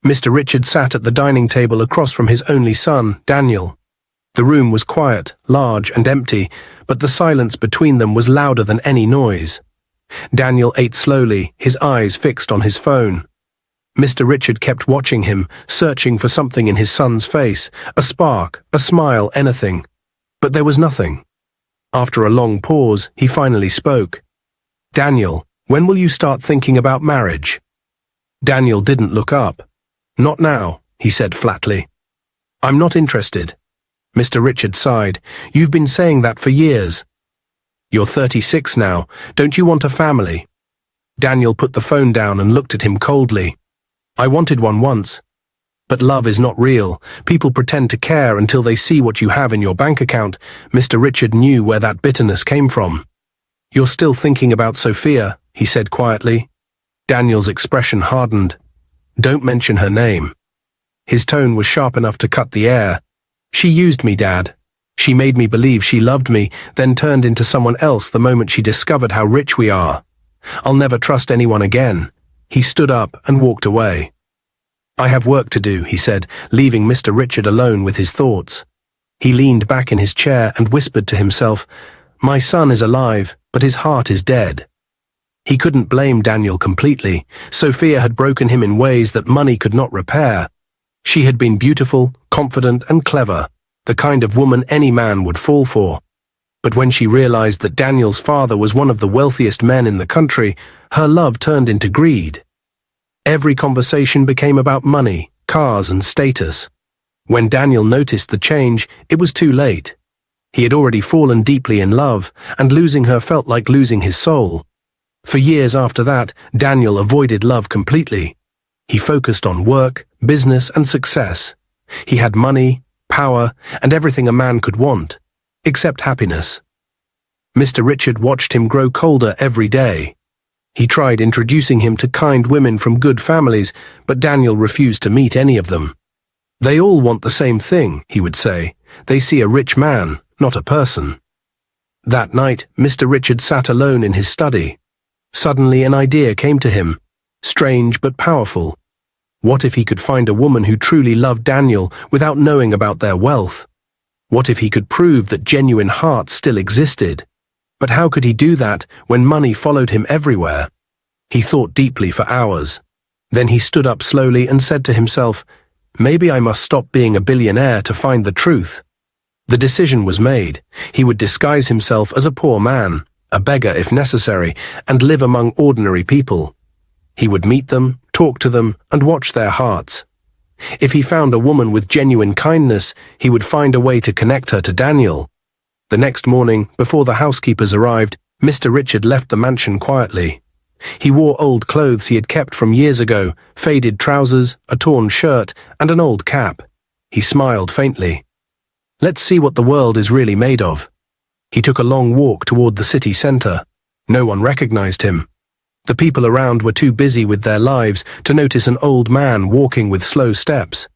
Mr. Richard sat at the dining table across from his only son, Daniel. The room was quiet, large and empty, but the silence between them was louder than any noise. Daniel ate slowly, his eyes fixed on his phone. Mr. Richard kept watching him, searching for something in his son's face, a spark, a smile, anything. But there was nothing. After a long pause, he finally spoke. "Daniel, when will you start thinking about marriage?" Daniel didn't look up. "Not now," he said flatly. "I'm not interested." Mr. Richard sighed. "You've been saying that for years." "You're 36 now. Don't you want a family?" Daniel put the phone down and looked at him coldly. "I wanted one once. But love is not real. People pretend to care until they see what you have in your bank account." Mr. Richard knew where that bitterness came from. "You're still thinking about Sophia," he said quietly. Daniel's expression hardened. "Don't mention her name." His tone was sharp enough to cut the air. "She used me, Dad. She made me believe she loved me, then turned into someone else the moment she discovered how rich we are. I'll never trust anyone again." He stood up and walked away. "I have work to do," he said, leaving Mr. Richard alone with his thoughts. He leaned back in his chair and whispered to himself, "My son is alive, but his heart is dead." He couldn't blame Daniel completely. Sophia had broken him in ways that money could not repair. She had been beautiful, confident, and clever, the kind of woman any man would fall for. But when she realized that Daniel's father was one of the wealthiest men in the country, her love turned into greed. Every conversation became about money, cars, and status. When Daniel noticed the change, it was too late. He had already fallen deeply in love, and losing her felt like losing his soul. For years after that, Daniel avoided love completely. He focused on work, business, and success. He had money, power, and everything a man could want, except happiness. Mr. Richard watched him grow colder every day. He tried introducing him to kind women from good families, but Daniel refused to meet any of them. "They all want the same thing," he would say. "They see a rich man, not a person." That night, Mr. Richard sat alone in his study. Suddenly an idea came to him, strange but powerful. What if he could find a woman who truly loved Daniel without knowing about their wealth? What if he could prove that genuine heart still existed? But how could he do that when money followed him everywhere? He thought deeply for hours. Then he stood up slowly and said to himself, "Maybe I must stop being a billionaire to find the truth." The decision was made. He would disguise himself as a poor man, a beggar if necessary, and live among ordinary people. He would meet them, talk to them, and watch their hearts. If he found a woman with genuine kindness, he would find a way to connect her to Daniel. The next morning, before the housekeepers arrived, Mr. Richard left the mansion quietly. He wore old clothes he had kept from years ago, faded trousers, a torn shirt, and an old cap. He smiled faintly. Let's see what the world is really made of. He took a long walk toward the city center. No one recognized him. The people around were too busy with their lives to notice an old man walking with slow steps.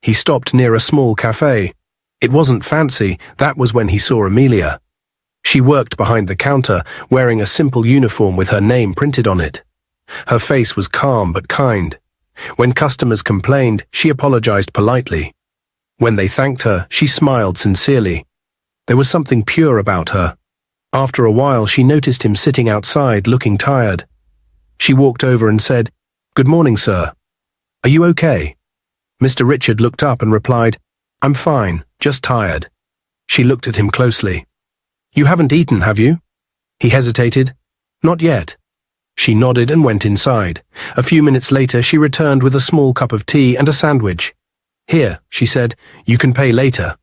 He stopped near a small cafe. It wasn't fancy, that was when he saw Amelia. She worked behind the counter, wearing a simple uniform with her name printed on it. Her face was calm but kind. When customers complained, she apologized politely. When they thanked her, she smiled sincerely. There was something pure about her. After a while, she noticed him sitting outside, looking tired. She walked over and said, "Good morning, sir. Are you okay?" Mr. Richard looked up and replied, "I'm fine, just tired." She looked at him closely. "You haven't eaten, have you?" He hesitated. "Not yet." She nodded and went inside. A few minutes later, she returned with a small cup of tea and a sandwich. "Here," she said, "you can pay later."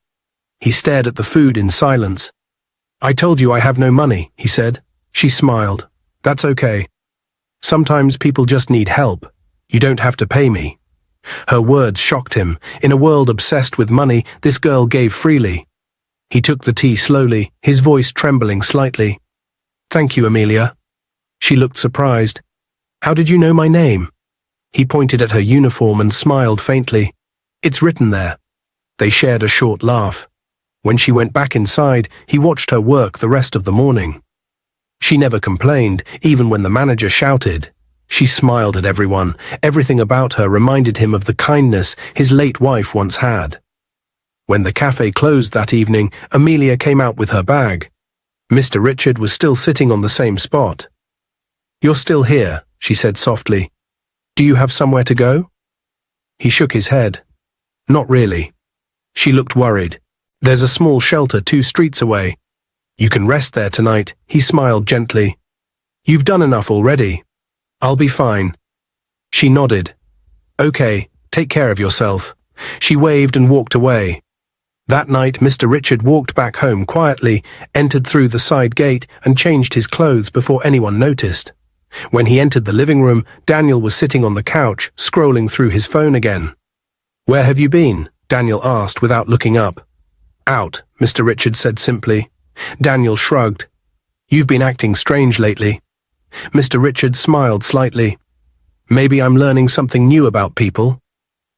He stared at the food in silence. "I told you I have no money," he said. She smiled. "That's okay. Sometimes people just need help. You don't have to pay me." Her words shocked him. In a world obsessed with money, this girl gave freely. He took the tea slowly, his voice trembling slightly. "Thank you, Amelia." She looked surprised. "How did you know my name?" He pointed at her uniform and smiled faintly. "It's written there." They shared a short laugh. When she went back inside, he watched her work the rest of the morning. She never complained, even when the manager shouted. She smiled at everyone. Everything about her reminded him of the kindness his late wife once had. When the cafe closed that evening, Amelia came out with her bag. Mr. Richard was still sitting on the same spot. "You're still here," she said softly. "Do you have somewhere to go?" He shook his head. "Not really." She looked worried. "There's a small shelter 2 streets away. You can rest there tonight." He smiled gently. "You've done enough already. I'll be fine." She nodded. "Okay, take care of yourself." She waved and walked away. That night, Mr. Richard walked back home quietly, entered through the side gate, and changed his clothes before anyone noticed. When he entered the living room, Daniel was sitting on the couch, scrolling through his phone again. "Where have you been?" Daniel asked without looking up. "Out," Mr. Richard said simply. Daniel shrugged. "You've been acting strange lately." Mr. Richard smiled slightly. "Maybe I'm learning something new about people."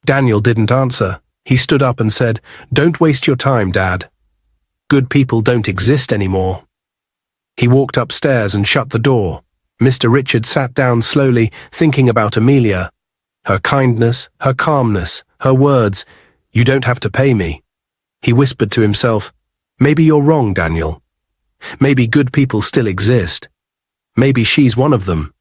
Daniel didn't answer. He stood up and said, "Don't waste your time, Dad. Good people don't exist anymore." He walked upstairs and shut the door. Mr. Richard sat down slowly, thinking about Amelia. Her kindness, her calmness, her words, "You don't have to pay me." He whispered to himself, "Maybe you're wrong, Daniel. Maybe good people still exist. Maybe she's one of them."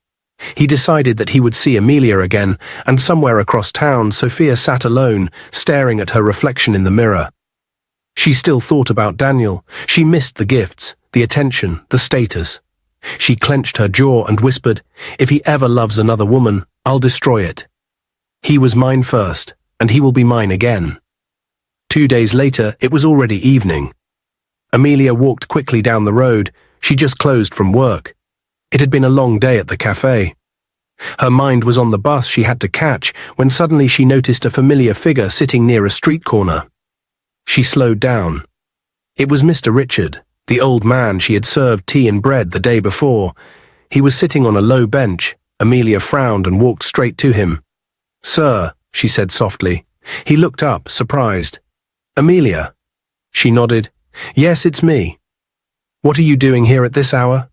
He decided that he would see Amelia again, and somewhere across town, Sophia sat alone, staring at her reflection in the mirror. She still thought about Daniel. She missed the gifts, the attention, the status. She clenched her jaw and whispered, "If he ever loves another woman, I'll destroy it. He was mine first, and he will be mine again." 2 days later, it was already evening. Amelia walked quickly down the road. She just closed from work. It had been a long day at the cafe. Her mind was on the bus she had to catch when suddenly she noticed a familiar figure sitting near a street corner. She slowed down. It was Mr. Richard, the old man she had served tea and bread the day before. He was sitting on a low bench. Amelia frowned and walked straight to him. "Sir," she said softly. He looked up, surprised. "Amelia?" She nodded. "Yes, it's me." "What are you doing here at this hour?"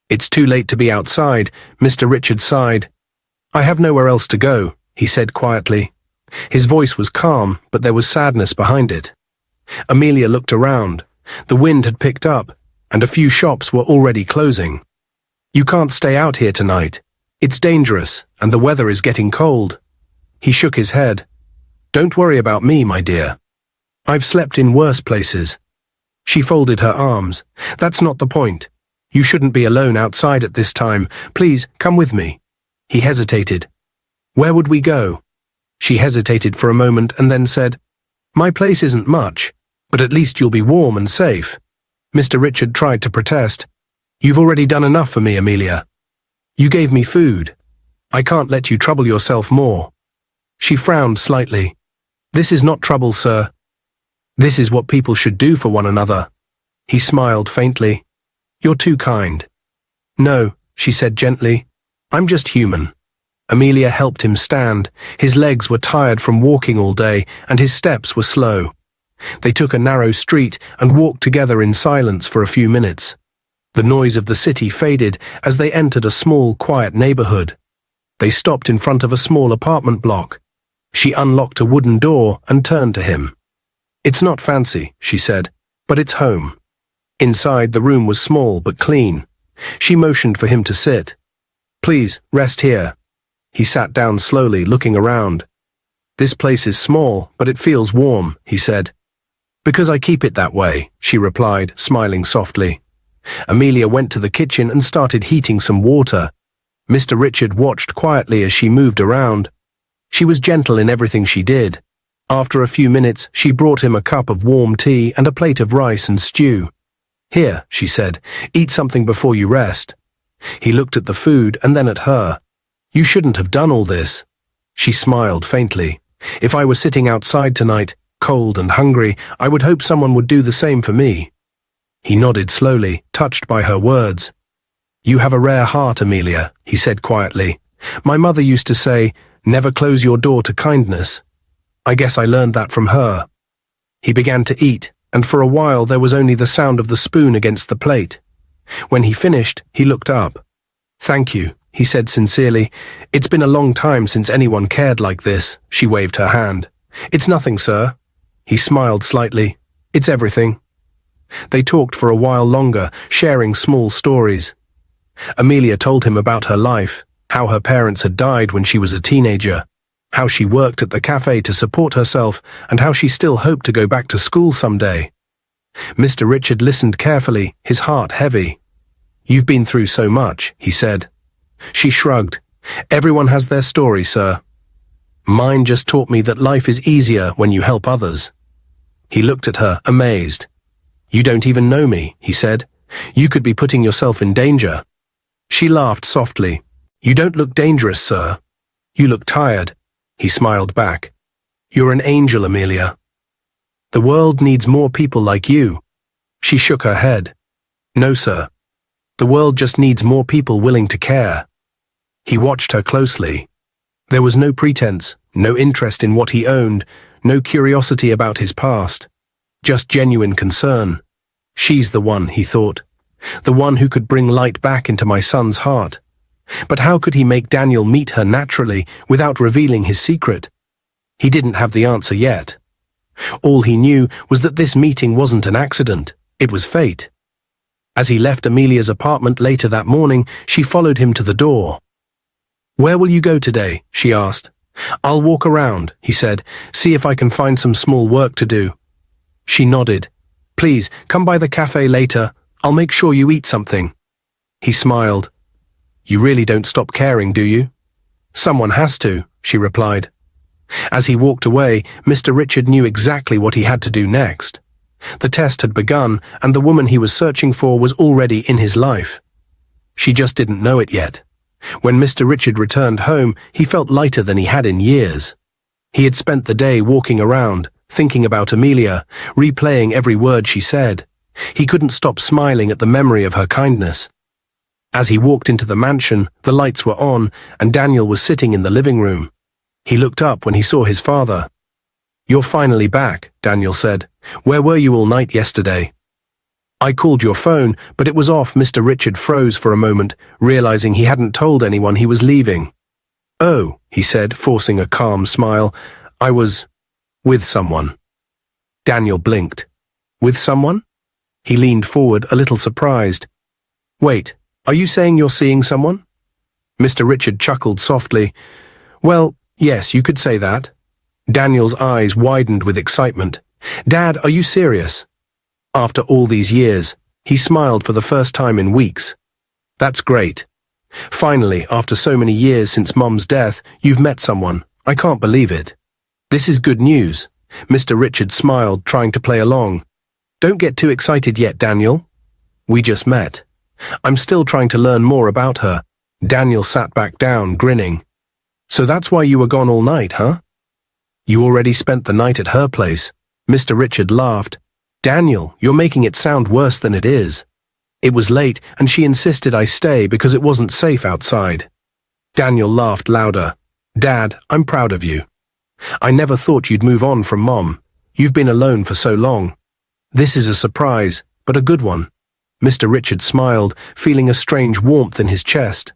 "It's too late to be outside," Mr. Richard sighed. "I have nowhere else to go," he said quietly. His voice was calm, but there was sadness behind it. Amelia looked around. The wind had picked up, and a few shops were already closing. "You can't stay out here tonight. It's dangerous, and the weather is getting cold." He shook his head. "Don't worry about me, my dear. I've slept in worse places." She folded her arms. "That's not the point. You shouldn't be alone outside at this time. Please, come with me." He hesitated. "Where would we go?" She hesitated for a moment and then said, "My place isn't much, but at least you'll be warm and safe." Mr. Richard tried to protest. "You've already done enough for me, Amelia. You gave me food. I can't let you trouble yourself more." She frowned slightly. "This is not trouble, sir. This is what people should do for one another." He smiled faintly. "You're too kind." "No," she said gently. "I'm just human." Amelia helped him stand. His legs were tired from walking all day, and his steps were slow. They took a narrow street and walked together in silence for a few minutes. The noise of the city faded as they entered a small, quiet neighborhood. They stopped in front of a small apartment block. She unlocked a wooden door and turned to him. "It's not fancy," she said, "but it's home." Inside, the room was small but clean. She motioned for him to sit. "Please, rest here." He sat down slowly, looking around. "This place is small, but it feels warm," he said. "Because I keep it that way," she replied, smiling softly. Amelia went to the kitchen and started heating some water. Mr. Richard watched quietly as she moved around. She was gentle in everything she did. After a few minutes, she brought him a cup of warm tea and a plate of rice and stew. "Here," she said, "eat something before you rest." He looked at the food and then at her. "You shouldn't have done all this." She smiled faintly. "If I were sitting outside tonight, cold and hungry, I would hope someone would do the same for me." He nodded slowly, touched by her words. "You have a rare heart, Amelia," he said quietly. "My mother used to say, 'Never close your door to kindness.' I guess I learned that from her." He began to eat, and for a while there was only the sound of the spoon against the plate. When he finished, he looked up. "Thank you," he said sincerely. It's been a long time since anyone cared like this. She waved her hand. It's nothing, sir. He smiled slightly. It's everything. They talked for a while longer, sharing small stories. Amelia told him about her life, how her parents had died when she was a teenager, how she worked at the cafe to support herself, and how she still hoped to go back to school someday. Mr. Richard listened carefully, his heart heavy. You've been through so much, he said. She shrugged. Everyone has their story, sir. Mine just taught me that life is easier when you help others. He looked at her, amazed. You don't even know me, he said. You could be putting yourself in danger. She laughed softly. You don't look dangerous, sir. You look tired. He smiled back. You're an angel, Amelia. The world needs more people like you. She shook her head. No, sir. The world just needs more people willing to care. He watched her closely. There was no pretense, no interest in what he owned, no curiosity about his past. Just genuine concern. She's the one, he thought. The one who could bring light back into my son's heart. But how could he make Daniel meet her naturally without revealing his secret? He didn't have the answer yet. All he knew was that this meeting wasn't an accident. It was fate. As he left Amelia's apartment later that morning, she followed him to the door. Where will you go today? She asked. I'll walk around, he said, see if I can find some small work to do. She nodded. Please, come by the cafe later. I'll make sure you eat something. He smiled. You really don't stop caring, do you? Someone has to, she replied. As he walked away, Mr. Richard knew exactly what he had to do next. The test had begun, and the woman he was searching for was already in his life. She just didn't know it yet. When Mr. Richard returned home, he felt lighter than he had in years. He had spent the day walking around, thinking about Amelia, replaying every word she said. He couldn't stop smiling at the memory of her kindness. As he walked into the mansion, the lights were on, and Daniel was sitting in the living room. He looked up when he saw his father. You're finally back, Daniel said. Where were you all night yesterday? I called your phone, but it was off. Mr. Richard froze for a moment, realizing he hadn't told anyone he was leaving. Oh, he said, forcing a calm smile. I was with someone. Daniel blinked. With someone? He leaned forward, a little surprised. Wait, are you saying you're seeing someone? Mr. Richard chuckled softly. Well, yes, you could say that. Daniel's eyes widened with excitement. Dad, are you serious? After all these years, he smiled for the first time in weeks. That's great. Finally, after so many years since Mum's death, you've met someone. I can't believe it. This is good news. Mr. Richard smiled, trying to play along. Don't get too excited yet, Daniel. We just met. I'm still trying to learn more about her. Daniel sat back down, grinning. So that's why you were gone all night, huh? You already spent the night at her place. Mr. Richard laughed. Daniel, you're making it sound worse than it is. It was late, and she insisted I stay because it wasn't safe outside. Daniel laughed louder. Dad, I'm proud of you. I never thought you'd move on from Mom. You've been alone for so long. This is a surprise, but a good one. Mr. Richard smiled, feeling a strange warmth in his chest.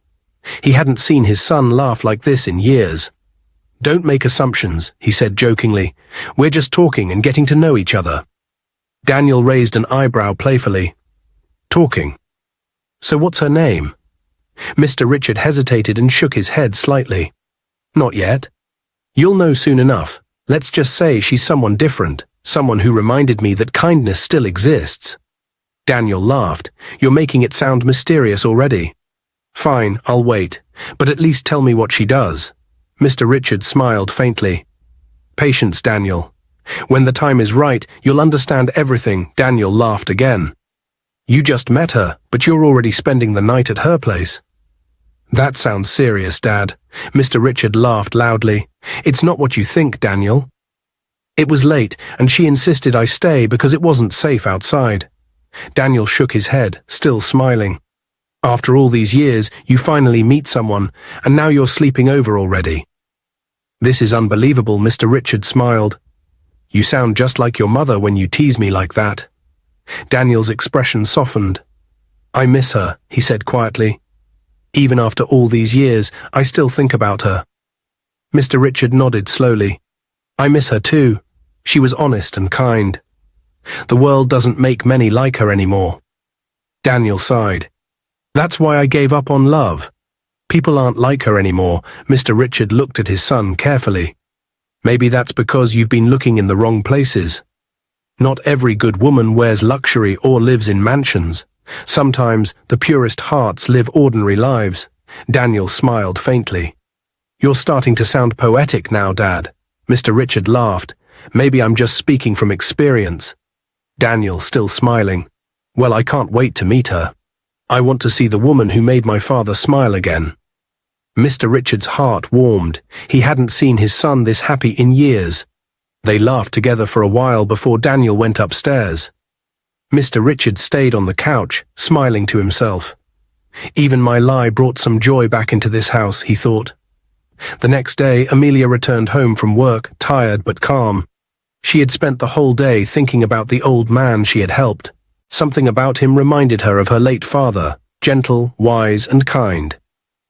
He hadn't seen his son laugh like this in years. Don't make assumptions, he said jokingly. We're just talking and getting to know each other. Daniel raised an eyebrow playfully. Talking. So what's her name? Mr. Richard hesitated and shook his head slightly. Not yet. You'll know soon enough. Let's just say she's someone different, someone who reminded me that kindness still exists. Daniel laughed. You're making it sound mysterious already. Fine, I'll wait, but at least tell me what she does. Mr. Richard smiled faintly. Patience, Daniel. When the time is right, you'll understand everything. Daniel laughed again. You just met her, but you're already spending the night at her place. That sounds serious, Dad. Mr. Richard laughed loudly. It's not what you think, Daniel. It was late, and she insisted I stay because it wasn't safe outside. Daniel shook his head, still smiling. After all these years, you finally meet someone, and now you're sleeping over already. This is unbelievable, Mr. Richard smiled. You sound just like your mother when you tease me like that. Daniel's expression softened. I miss her, he said quietly. Even after all these years, I still think about her. Mr. Richard nodded slowly. I miss her too. She was honest and kind. The world doesn't make many like her anymore. Daniel sighed. That's why I gave up on love. People aren't like her anymore. Mr. Richard looked at his son carefully. Maybe that's because you've been looking in the wrong places. Not every good woman wears luxury or lives in mansions. Sometimes the purest hearts live ordinary lives. Daniel smiled faintly. You're starting to sound poetic now, Dad. Mr. Richard laughed. Maybe I'm just speaking from experience. Daniel, still smiling. Well, I can't wait to meet her. I want to see the woman who made my father smile again. Mr. Richard's heart warmed. He hadn't seen his son this happy in years. They laughed together for a while before Daniel went upstairs. Mr. Richard stayed on the couch, smiling to himself. Even my lie brought some joy back into this house, he thought. The next day, Amelia returned home from work, tired but calm. She had spent the whole day thinking about the old man she had helped. Something about him reminded her of her late father, gentle, wise, and kind.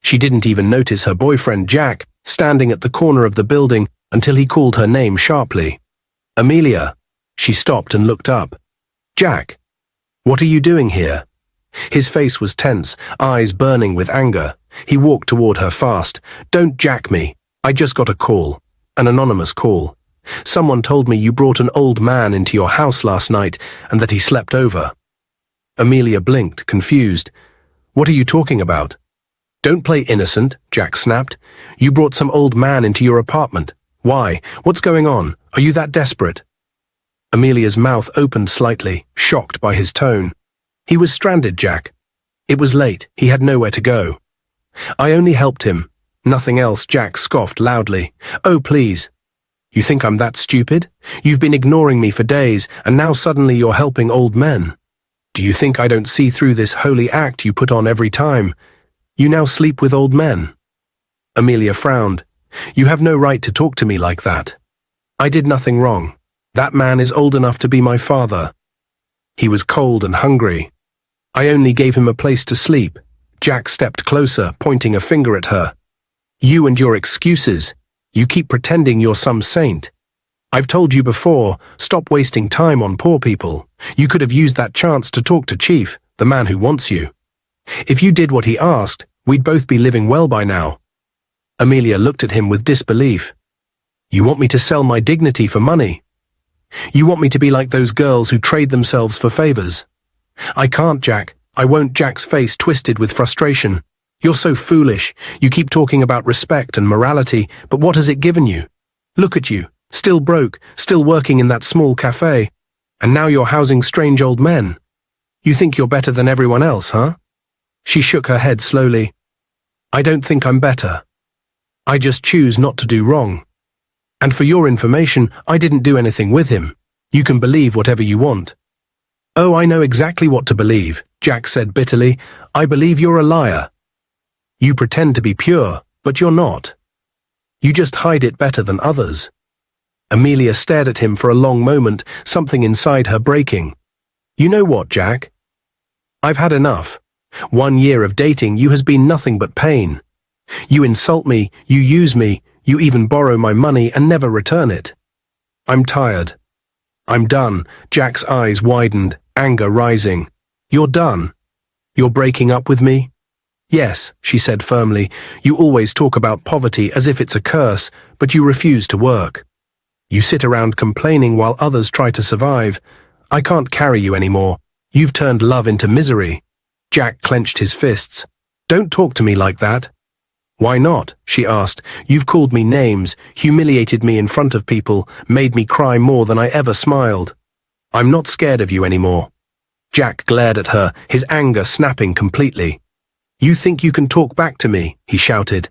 She didn't even notice her boyfriend Jack standing at the corner of the building until he called her name sharply. Amelia. She stopped and looked up. Jack, what are you doing here? His face was tense, eyes burning with anger. He walked toward her fast. Don't jack me. I just got a call. An anonymous call. Someone told me you brought an old man into your house last night and that he slept over. Amelia blinked, confused. What are you talking about? Don't play innocent, Jack snapped. You brought some old man into your apartment. Why? What's going on? Are you that desperate? Amelia's mouth opened slightly, shocked by his tone. He was stranded, Jack. It was late. He had nowhere to go. I only helped him. Nothing else, Jack scoffed loudly. Oh, please. You think I'm that stupid? You've been ignoring me for days, and now suddenly you're helping old men. Do you think I don't see through this holy act you put on every time? You now sleep with old men. Amelia frowned. You have no right to talk to me like that. I did nothing wrong. That man is old enough to be my father. He was cold and hungry. I only gave him a place to sleep. Jack stepped closer, pointing a finger at her. You and your excuses. You keep pretending you're some saint. I've told you before, stop wasting time on poor people. You could have used that chance to talk to Chief, the man who wants you. If you did what he asked, we'd both be living well by now. Amelia looked at him with disbelief. You want me to sell my dignity for money? You want me to be like those girls who trade themselves for favors? I can't, Jack. I won't. Jack's face twisted with frustration. You're so foolish. You keep talking about respect and morality, but what has it given you? Look at you, still broke, still working in that small cafe, and now you're housing strange old men. You think you're better than everyone else, huh? She shook her head slowly. I don't think I'm better. I just choose not to do wrong. And for your information, I didn't do anything with him. You can believe whatever you want. Oh, I know exactly what to believe, Jack said bitterly. I believe you're a liar. You pretend to be pure, but you're not. You just hide it better than others. Amelia stared at him for a long moment, something inside her breaking. You know what, Jack? I've had enough. 1 year of dating you has been nothing but pain. You insult me, you use me, you even borrow my money and never return it. I'm tired. I'm done. Jack's eyes widened, anger rising. You're done. You're breaking up with me? Yes, she said firmly. You always talk about poverty as if it's a curse, but you refuse to work. You sit around complaining while others try to survive. I can't carry you anymore. You've turned love into misery. Jack clenched his fists. Don't talk to me like that. Why not? She asked. You've called me names, humiliated me in front of people, made me cry more than I ever smiled. I'm not scared of you anymore. Jack glared at her, his anger snapping completely. You think you can talk back to me? He shouted.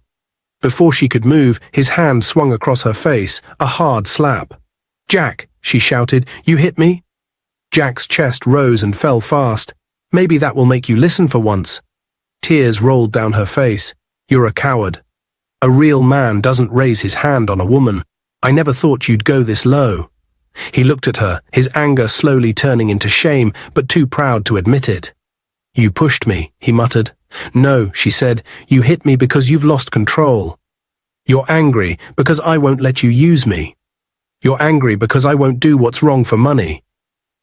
Before she could move, his hand swung across her face, a hard slap. Jack, she shouted, you hit me? Jack's chest rose and fell fast. Maybe that will make you listen for once. Tears rolled down her face. You're a coward. A real man doesn't raise his hand on a woman. I never thought you'd go this low. He looked at her, his anger slowly turning into shame, but too proud to admit it. You pushed me, he muttered. No, she said, you hit me because you've lost control. You're angry because I won't let you use me. You're angry because I won't do what's wrong for money.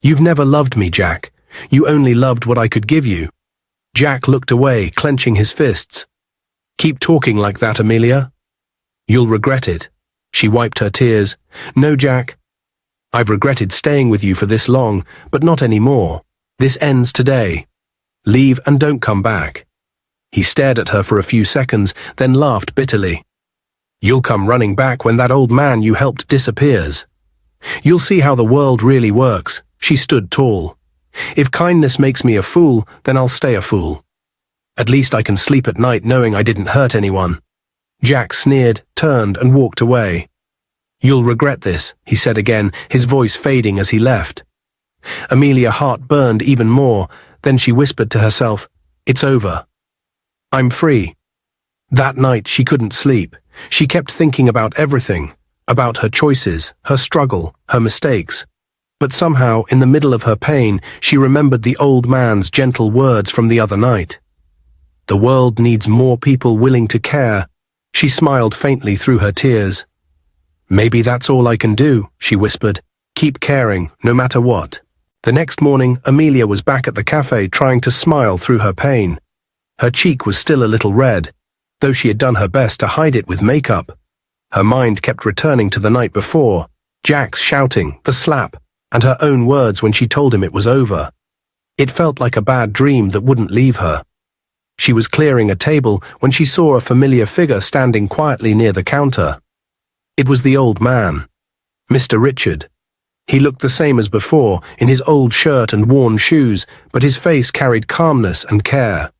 You've never loved me, Jack. You only loved what I could give you. Jack looked away, clenching his fists. Keep talking like that, Amelia. You'll regret it. She wiped her tears. No, Jack. I've regretted staying with you for this long, but not anymore. This ends today. Leave and don't come back. He stared at her for a few seconds, then laughed bitterly. You'll come running back when that old man you helped disappears. You'll see how the world really works. She stood tall. If kindness makes me a fool, then I'll stay a fool. At least I can sleep at night knowing I didn't hurt anyone. Jack sneered, turned, and walked away. You'll regret this, he said again, his voice fading as he left. Amelia's heart burned even more, then she whispered to herself, It's over. I'm free. That night she couldn't sleep. She kept thinking about everything, about her choices, her struggle, her mistakes. But somehow, in the middle of her pain, she remembered the old man's gentle words from the other night. The world needs more people willing to care. She smiled faintly through her tears. Maybe that's all I can do, she whispered. Keep caring, no matter what. The next morning, Amelia was back at the cafe trying to smile through her pain. Her cheek was still a little red, though she had done her best to hide it with makeup. Her mind kept returning to the night before, Jack's shouting, the slap, and her own words when she told him it was over. It felt like a bad dream that wouldn't leave her. She was clearing a table when she saw a familiar figure standing quietly near the counter. It was the old man, Mr. Richard. He looked the same as before, in his old shirt and worn shoes, but his face carried calmness and care.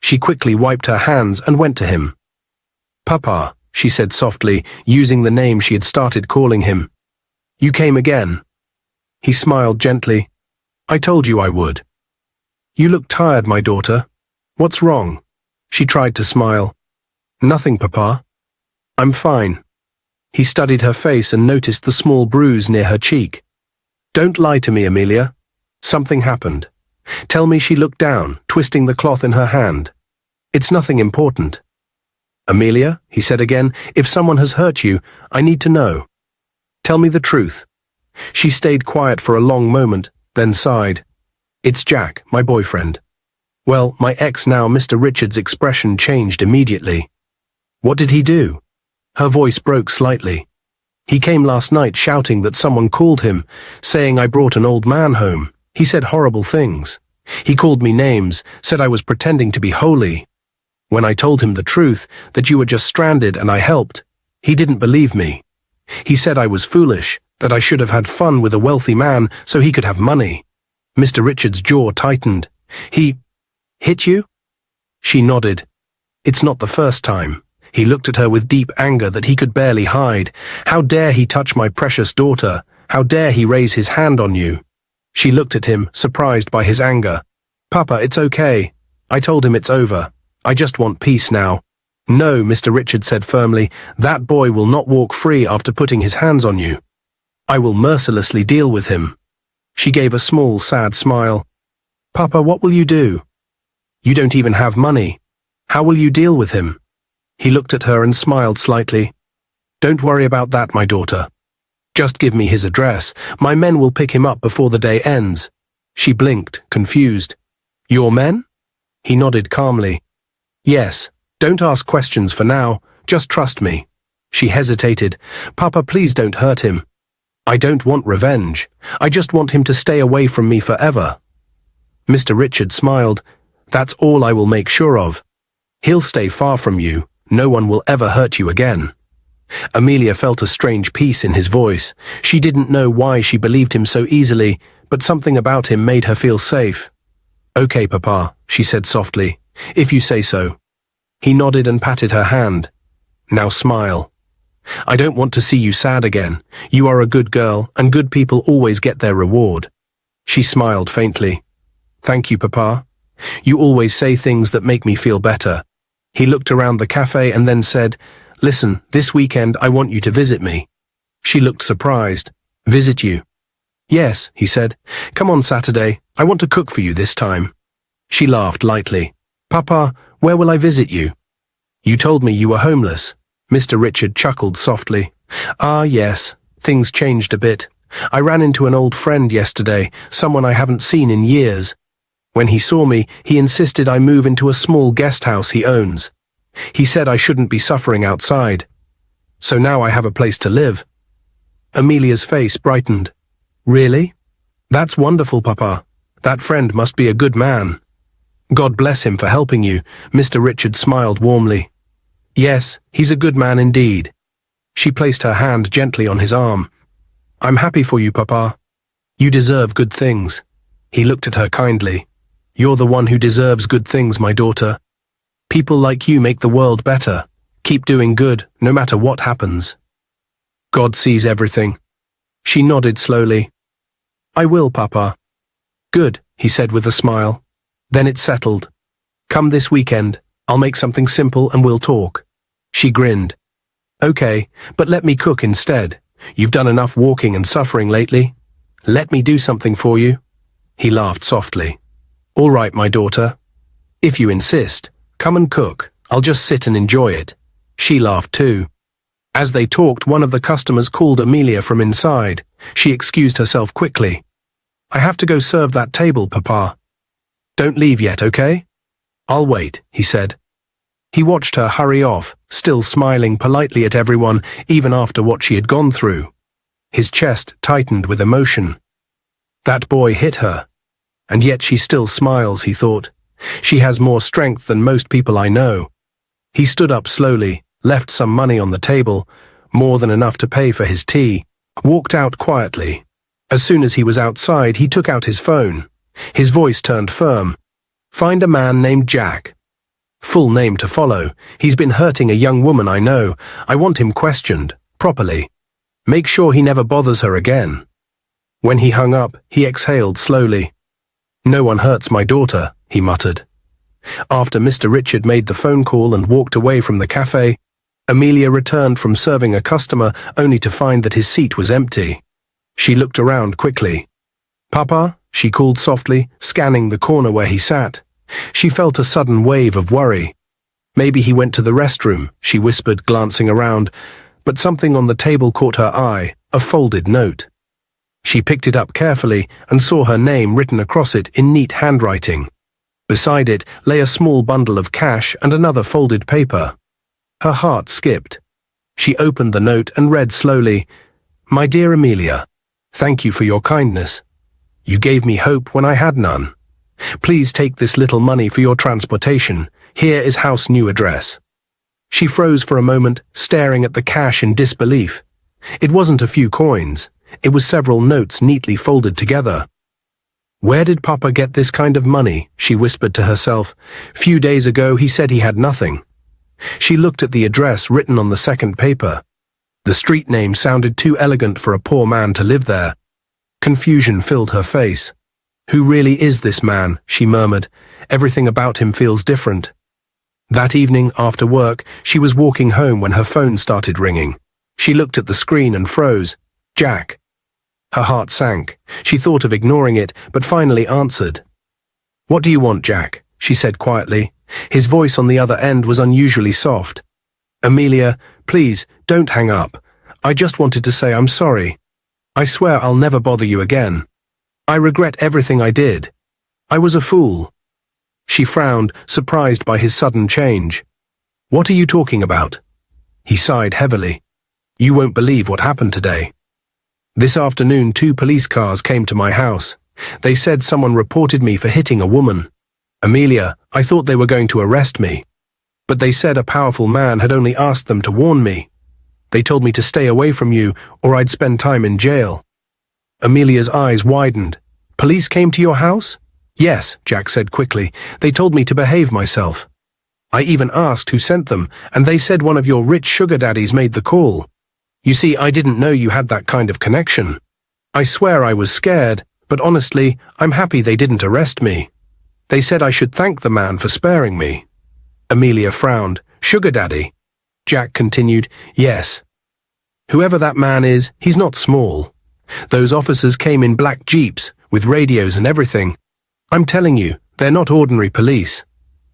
She quickly wiped her hands and went to him. Papa, she said softly, using the name she had started calling him. You came again. He smiled gently. I told you I would. You look tired, my daughter. What's wrong? She tried to smile. Nothing, Papa. I'm fine. He studied her face and noticed the small bruise near her cheek. Don't lie to me, Amelia. Something happened. Tell me. She looked down, twisting the cloth in her hand. It's nothing important. Amelia, he said again, if someone has hurt you, I need to know. Tell me the truth. She stayed quiet for a long moment, then sighed. It's Jack, my boyfriend. Well, my ex now. Mr. Richard's expression changed immediately. What did he do? Her voice broke slightly. He came last night shouting that someone called him, saying I brought an old man home. He said horrible things. He called me names, said I was pretending to be holy. When I told him the truth, that you were just stranded and I helped, he didn't believe me. He said I was foolish, that I should have had fun with a wealthy man so he could have money. Mr. Richard's jaw tightened. He hit you? She nodded. It's not the first time. He looked at her with deep anger that he could barely hide. How dare he touch my precious daughter? How dare he raise his hand on you? She looked at him, surprised by his anger. Papa, it's okay. I told him it's over. I just want peace now. No, Mr. Richard said firmly, that boy will not walk free after putting his hands on you. I will mercilessly deal with him. She gave a small, sad smile. Papa, what will you do? You don't even have money. How will you deal with him? He looked at her and smiled slightly. Don't worry about that, my daughter. Just give me his address. My men will pick him up before the day ends. She blinked, confused. Your men? He nodded calmly. Yes, don't ask questions for now. Just trust me. She hesitated. Papa, please don't hurt him. I don't want revenge. I just want him to stay away from me forever. Mr. Richard smiled. That's all I will make sure of. He'll stay far from you. No one will ever hurt you again. Amelia felt a strange peace in his voice. She didn't know why she believed him so easily, but something about him made her feel safe. Okay, Papa, she said softly, if you say so. He nodded and patted her hand. Now smile. I don't want to see you sad again. You are a good girl, and good people always get their reward. She smiled faintly. Thank you, Papa. You always say things that make me feel better. He looked around the cafe and then said, Listen, this weekend I want you to visit me. She looked surprised. Visit you? Yes, he said. Come on Saturday. I want to cook for you this time. She laughed lightly. Papa, where will I visit you? You told me you were homeless. Mr. Richard chuckled softly. Ah, yes, things changed a bit. I ran into an old friend yesterday, someone I haven't seen in years. When he saw me, he insisted I move into a small guest house he owns. He said I shouldn't be suffering outside. So now I have a place to live. Amelia's face brightened. Really? That's wonderful, Papa. That friend must be a good man. God bless him for helping you. Mr. Richard smiled warmly. Yes, he's a good man indeed. She placed her hand gently on his arm. I'm happy for you, Papa. You deserve good things. He looked at her kindly. You're the one who deserves good things, my daughter. People like you make the world better. Keep doing good, no matter what happens. God sees everything. She nodded slowly. I will, Papa. Good, he said with a smile. Then it's settled. Come this weekend. I'll make something simple and we'll talk. She grinned. Okay, but let me cook instead. You've done enough walking and suffering lately. Let me do something for you. He laughed softly. All right, my daughter. If you insist, come and cook. I'll just sit and enjoy it. She laughed too. As they talked, one of the customers called Amelia from inside. She excused herself quickly. I have to go serve that table, Papa. Don't leave yet, okay? I'll wait, he said. He watched her hurry off, still smiling politely at everyone, even after what she had gone through. His chest tightened with emotion. That boy hit her. And yet she still smiles, he thought. She has more strength than most people I know. He stood up slowly, left some money on the table, more than enough to pay for his tea, walked out quietly. As soon as he was outside, he took out his phone. His voice turned firm. Find a man named Jack. Full name to follow. He's been hurting a young woman I know. I want him questioned, properly. Make sure he never bothers her again. When he hung up, he exhaled slowly. No one hurts my daughter, he muttered. After Mr. Richard made the phone call and walked away from the cafe, Amelia returned from serving a customer only to find that his seat was empty. She looked around quickly. Papa, she called softly, scanning the corner where he sat. She felt a sudden wave of worry. Maybe he went to the restroom, she whispered, glancing around, but something on the table caught her eye, a folded note. She picked it up carefully and saw her name written across it in neat handwriting. Beside it lay a small bundle of cash and another folded paper. Her heart skipped. She opened the note and read slowly, My dear Amelia, thank you for your kindness. You gave me hope when I had none. Please take this little money for your transportation. Here is house new address. She froze for a moment, staring at the cash in disbelief. It wasn't a few coins. It was several notes neatly folded together. Where did Papa get this kind of money? She whispered to herself. Few days ago he said he had nothing. She looked at the address written on the second paper. The street name sounded too elegant for a poor man to live there. Confusion filled her face. Who really is this man? She murmured. Everything about him feels different. That evening, after work, she was walking home when her phone started ringing. She looked at the screen and froze. Jack. Her heart sank. She thought of ignoring it, but finally answered. What do you want, Jack? She said quietly. His voice on the other end was unusually soft. Amelia, please, don't hang up. I just wanted to say I'm sorry. I swear I'll never bother you again. I regret everything I did. I was a fool. She frowned, surprised by his sudden change. What are you talking about? He sighed heavily. You won't believe what happened today. This afternoon 2 police cars came to my house. They said someone reported me for hitting a woman. Amelia, I thought they were going to arrest me. But they said a powerful man had only asked them to warn me. They told me to stay away from you or I'd spend time in jail. Amelia's eyes widened. Police came to your house? Yes, Jack said quickly. They told me to behave myself. I even asked who sent them, and they said one of your rich sugar daddies made the call. You see, I didn't know you had that kind of connection. I swear I was scared, but honestly, I'm happy they didn't arrest me. They said I should thank the man for sparing me. Amelia frowned. Sugar daddy? Jack continued, yes. Whoever that man is, he's not small. Those officers came in black jeeps, with radios and everything. I'm telling you, They're not ordinary police.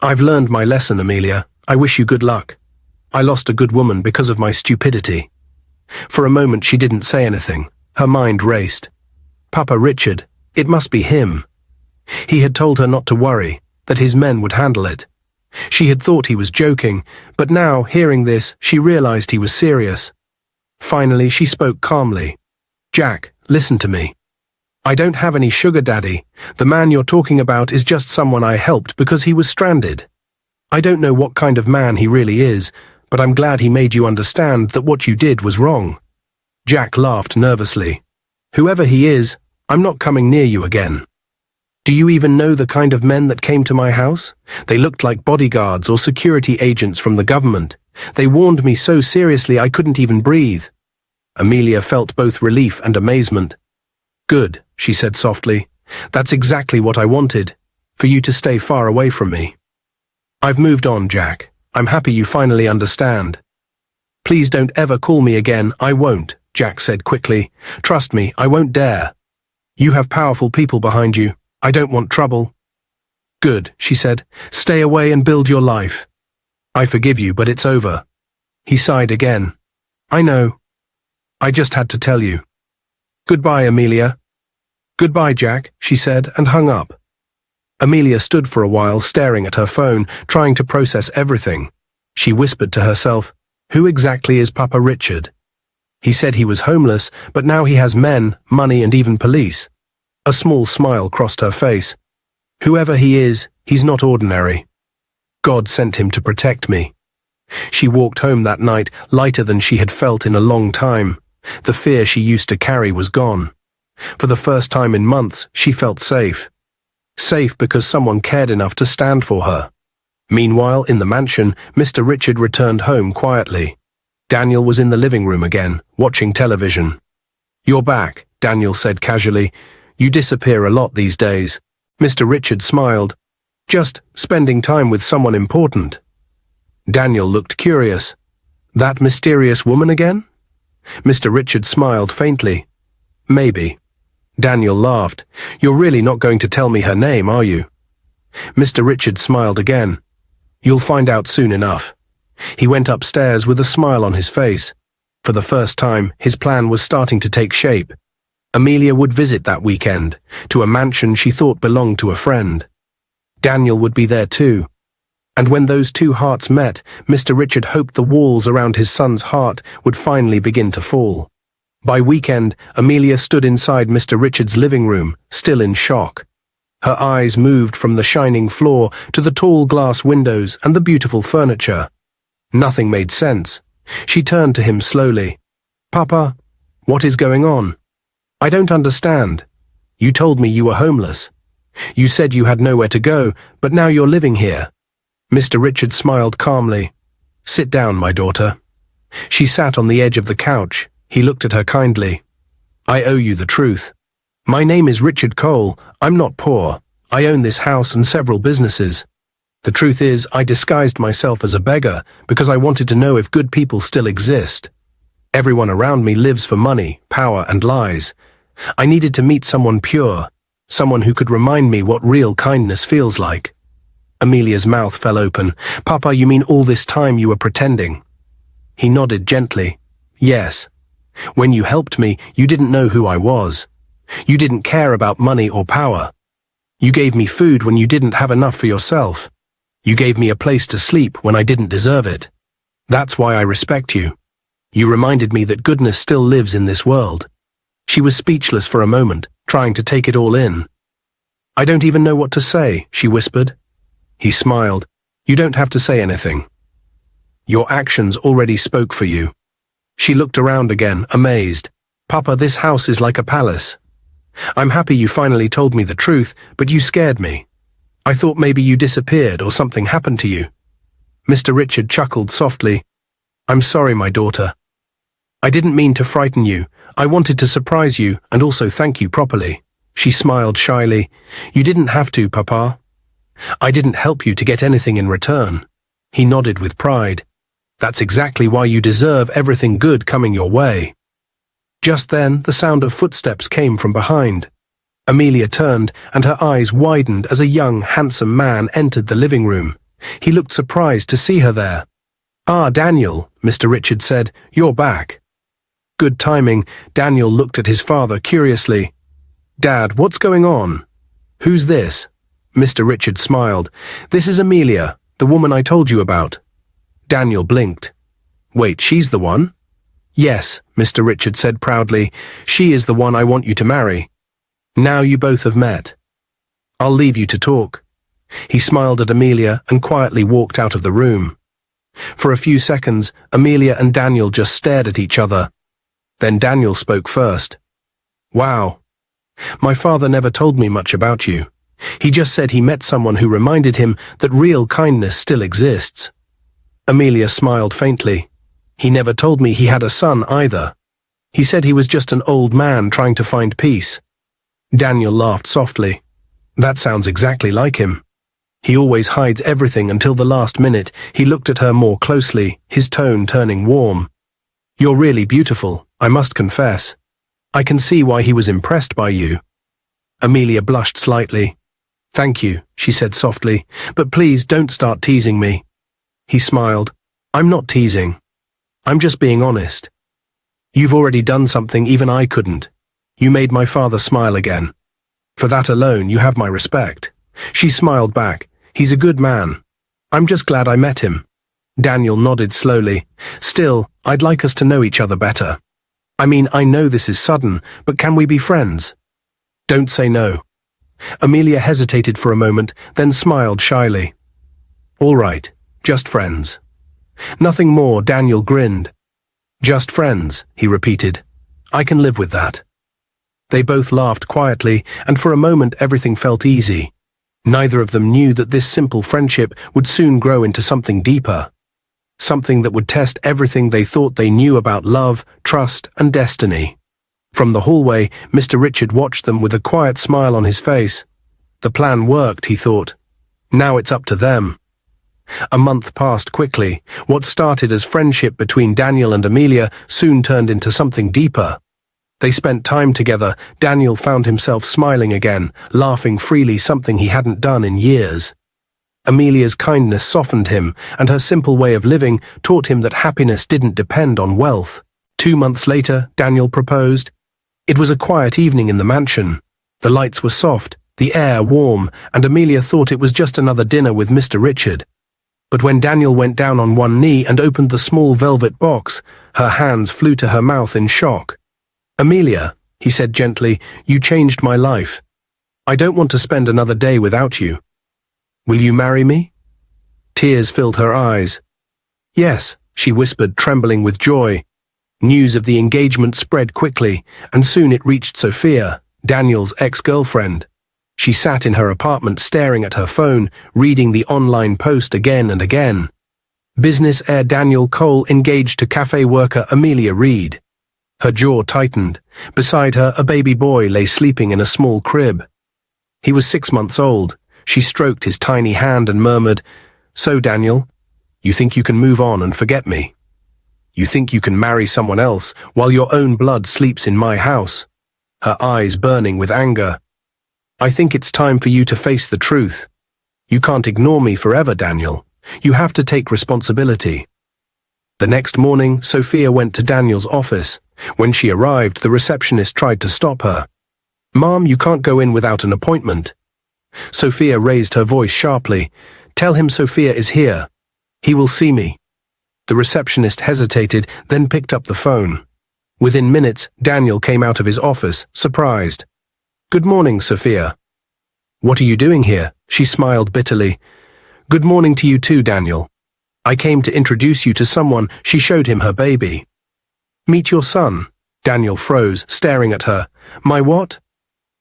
I've learned my lesson, Amelia. I wish you good luck. I lost a good woman because of my stupidity. For a moment she didn't say anything. Her mind raced. Papa Richard, it must be him. He had told her not to worry, that his men would handle it. She had thought he was joking, but now, hearing this, she realized he was serious. Finally, she spoke calmly. Jack, listen to me. I don't have any sugar daddy. The man you're talking about is just someone I helped because he was stranded. I don't know what kind of man he really is, but I'm glad he made you understand that what you did was wrong. Jack laughed nervously. Whoever he is, I'm not coming near you again. Do you even know the kind of men that came to my house? They looked like bodyguards or security agents from the government. They warned me so seriously I couldn't even breathe. Amelia felt both relief and amazement. Good, she said softly. That's exactly what I wanted, for you to stay far away from me. I've moved on, Jack. I'm happy you finally understand. Please don't ever call me again. I won't, Jack said quickly. Trust me, I won't dare. You have powerful people behind you. I don't want trouble. Good, she said. Stay away and build your life. I forgive you, but it's over. He sighed again. I know. I just had to tell you. Goodbye, Amelia. Goodbye, Jack, she said, and hung up. Amelia stood for a while staring at her phone, trying to process everything. She whispered to herself, who exactly is Papa Richard? He said he was homeless, but now he has men, money, and even police. A small smile crossed her face. Whoever he is, he's not ordinary. God sent him to protect me. She walked home that night, lighter than she had felt in a long time. The fear she used to carry was gone. For the first time in months, she felt safe. Safe because someone cared enough to stand for her. Meanwhile, in the mansion, Mr. Richard returned home quietly. Daniel was in the living room again, watching television. You're back, Daniel said casually. You disappear a lot these days. Mr. Richard smiled. Just spending time with someone important. Daniel looked curious. That mysterious woman again? Mr. Richard smiled faintly. Maybe. Daniel laughed. You're really not going to tell me her name, are you? Mr. Richard smiled again. You'll find out soon enough. He went upstairs with a smile on his face. For the first time, his plan was starting to take shape. Amelia would visit that weekend, to a mansion she thought belonged to a friend. Daniel would be there too. And when those two hearts met, Mr. Richard hoped the walls around his son's heart would finally begin to fall. By weekend, Amelia stood inside Mr. Richard's living room, still in shock. Her eyes moved from the shining floor to the tall glass windows and the beautiful furniture. Nothing made sense. She turned to him slowly. Papa, what is going on? I don't understand. You told me you were homeless. You said you had nowhere to go, but now you're living here. Mr. Richard smiled calmly. Sit down, my daughter. She sat on the edge of the couch. He looked at her kindly. I owe you the truth. My name is Richard Cole. I'm not poor. I own this house and several businesses. The truth is, I disguised myself as a beggar because I wanted to know if good people still exist. Everyone around me lives for money, power, and lies. I needed to meet someone pure, someone who could remind me what real kindness feels like. Amelia's mouth fell open. Papa, you mean all this time you were pretending? He nodded gently. Yes. When you helped me, you didn't know who I was. You didn't care about money or power. You gave me food when you didn't have enough for yourself. You gave me a place to sleep when I didn't deserve it. That's why I respect you. You reminded me that goodness still lives in this world. She was speechless for a moment, trying to take it all in. I don't even know what to say, she whispered. He smiled. You don't have to say anything. Your actions already spoke for you. She looked around again, amazed. Papa, this house is like a palace. I'm happy you finally told me the truth, but you scared me. I thought maybe you disappeared or something happened to you. Mr. Richard chuckled softly. I'm sorry, my daughter. I didn't mean to frighten you. I wanted to surprise you and also thank you properly. She smiled shyly. You didn't have to, Papa. I didn't help you to get anything in return. He nodded with pride. That's exactly why you deserve everything good coming your way. Just then, the sound of footsteps came from behind. Amelia turned, and her eyes widened as a young, handsome man entered the living room. He looked surprised to see her there. "Ah, Daniel," Mr. Richard said, "you're back." Good timing. Daniel looked at his father curiously. "Dad, what's going on?" "Who's this?" Mr. Richard smiled. "This is Amelia, the woman I told you about." Daniel blinked. "Wait, she's the one?" "Yes," Mr. Richard said proudly. "She is the one I want you to marry. Now you both have met. I'll leave you to talk." He smiled at Amelia and quietly walked out of the room. For a few seconds, Amelia and Daniel just stared at each other. Then Daniel spoke first. "Wow. My father never told me much about you. He just said he met someone who reminded him that real kindness still exists." Amelia smiled faintly. "He never told me he had a son either. He said he was just an old man trying to find peace." Daniel laughed softly. "That sounds exactly like him. He always hides everything until the last minute." He looked at her more closely, his tone turning warm. "You're really beautiful, I must confess. I can see why he was impressed by you." Amelia blushed slightly. "Thank you," she said softly, "but please don't start teasing me." He smiled. "I'm not teasing. I'm just being honest. You've already done something even I couldn't. You made my father smile again. For that alone, you have my respect." She smiled back. "He's a good man. I'm just glad I met him." Daniel nodded slowly. "Still, I'd like us to know each other better. I mean, I know this is sudden, but can we be friends?" "Don't say no." Amelia hesitated for a moment, then smiled shyly. "All right, just friends." "Nothing more," Daniel grinned. "Just friends," he repeated. "I can live with that." They both laughed quietly, and for a moment everything felt easy. Neither of them knew that this simple friendship would soon grow into something deeper. Something that would test everything they thought they knew about love, trust, and destiny. From the hallway, Mr. Richard watched them with a quiet smile on his face. The plan worked, he thought. Now it's up to them. A month passed quickly. What started as friendship between Daniel and Amelia soon turned into something deeper. They spent time together. Daniel found himself smiling again, laughing freely, something he hadn't done in years. Amelia's kindness softened him, and her simple way of living taught him that happiness didn't depend on wealth. 2 months later, Daniel proposed. It was a quiet evening in the mansion. The lights were soft, the air warm, and Amelia thought it was just another dinner with Mr. Richard. But when Daniel went down on one knee and opened the small velvet box, her hands flew to her mouth in shock. "Amelia," he said gently, "you changed my life. I don't want to spend another day without you. Will you marry me?" Tears filled her eyes. "Yes," she whispered, trembling with joy. News of the engagement spread quickly, and soon it reached Sophia, Daniel's ex-girlfriend. She sat in her apartment staring at her phone, reading the online post again and again. Business heir Daniel Cole engaged to cafe worker Amelia Reed. Her jaw tightened. Beside her, a baby boy lay sleeping in a small crib. He was 6 months old. She stroked his tiny hand and murmured, "So, Daniel, you think you can move on and forget me? You think you can marry someone else while your own blood sleeps in my house?" Her eyes burning with anger. "I think it's time for you to face the truth. You can't ignore me forever, Daniel. You have to take responsibility." The next morning, Sophia went to Daniel's office. When she arrived, the receptionist tried to stop her. "Ma'am, you can't go in without an appointment." Sophia raised her voice sharply. "Tell him Sophia is here. He will see me." The receptionist hesitated, then picked up the phone. Within minutes, Daniel came out of his office, surprised. "Good morning, Sophia." "What are you doing here?" She smiled bitterly. "Good morning to you too, Daniel. I came to introduce you to someone." She showed him her baby. "Meet your son." Daniel froze, staring at her. "My what?"